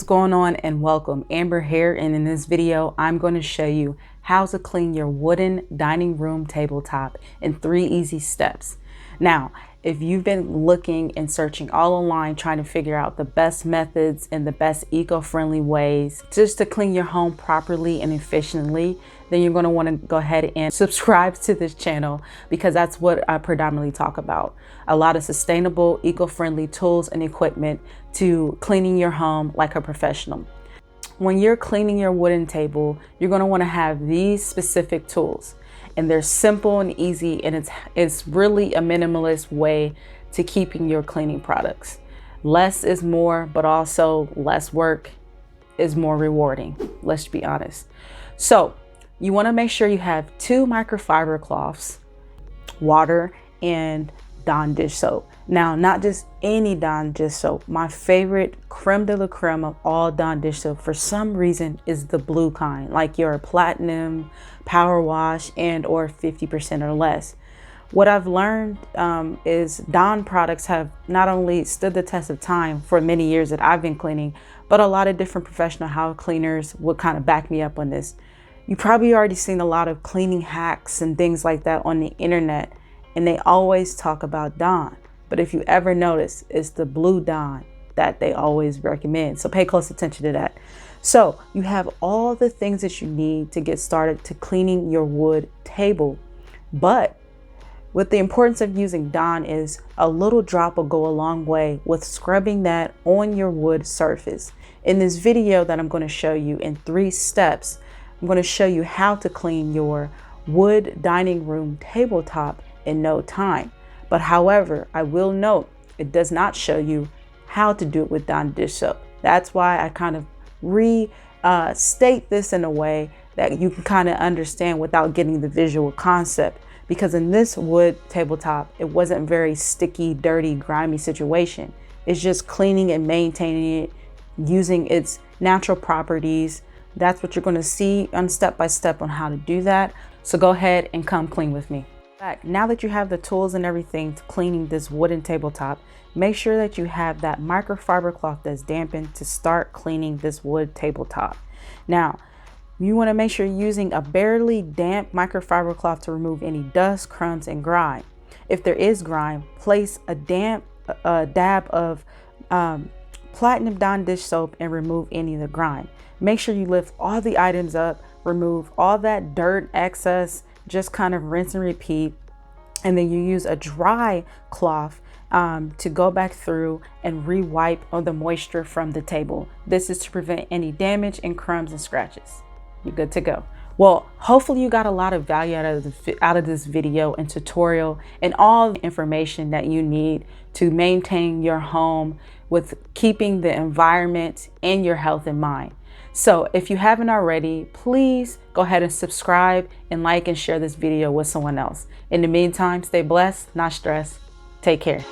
going on, and welcome. Amber here, and in this video I'm going to show you how to clean your wooden dining room tabletop in 3 easy steps. Now, if you've been looking and searching all online trying to figure out the best methods and the best eco-friendly ways just to clean your home properly and efficiently, then you're going to want to go ahead and subscribe to this channel, because that's what I predominantly talk about. A lot of sustainable, eco-friendly tools and equipment to cleaning your home like a professional. When you're cleaning your wooden table, you're going to want to have these specific tools. And they're simple and easy, and it's really a minimalist way to keeping your cleaning products. Less is more, but also less work is more rewarding. Let's be honest. So you want to make sure you have 2 microfiber cloths, water, and Dawn dish soap. Now, not just any Dawn dish soap. My favorite creme de la creme of all Dawn dish soap for some reason is the blue kind, like your platinum, power wash, and or 50% or less. What I've learned is Dawn products have not only stood the test of time for many years that I've been cleaning, but a lot of different professional house cleaners would kind of back me up on this. You probably already seen a lot of cleaning hacks and things like that on the internet, and they always talk about Dawn. But if you ever notice, it's the blue Dawn that they always recommend. So pay close attention to that. So you have all the things that you need to get started to cleaning your wood table. But what the importance of using Dawn is a little drop will go a long way with scrubbing that on your wood surface. In this video that I'm going to show you in 3 steps, I'm going to show you how to clean your wood dining room tabletop in no time. But however, I will note it does not show you how to do it with Dawn dish soap. That's why I kind of restate this in a way that you can kind of understand without getting the visual concept. Because in this wood tabletop, it wasn't very sticky, dirty, grimy situation. It's just cleaning and maintaining it, using its natural properties. That's what you're going to see on step by step on how to do that. So go ahead and come clean with me. Now that you have the tools and everything to cleaning this wooden tabletop, make sure that you have that microfiber cloth that's dampened to start cleaning this wood tabletop. Now, you want to make sure you're using a barely damp microfiber cloth to remove any dust, crumbs, and grime. If there is grime, place a damp dab of platinum Dawn dish soap and remove any of the grime. Make sure you lift all the items up, remove all that dirt, excess, just kind of rinse and repeat. And then you use a dry cloth to go back through and re-wipe all the moisture from the table. This is to prevent any damage and crumbs and scratches. You're good to go. Well, hopefully you got a lot of value out of this video and tutorial and all the information that you need to maintain your home with keeping the environment and your health in mind. So if you haven't already, please go ahead and subscribe and like and share this video with someone else. In the meantime, stay blessed, not stressed. Take care.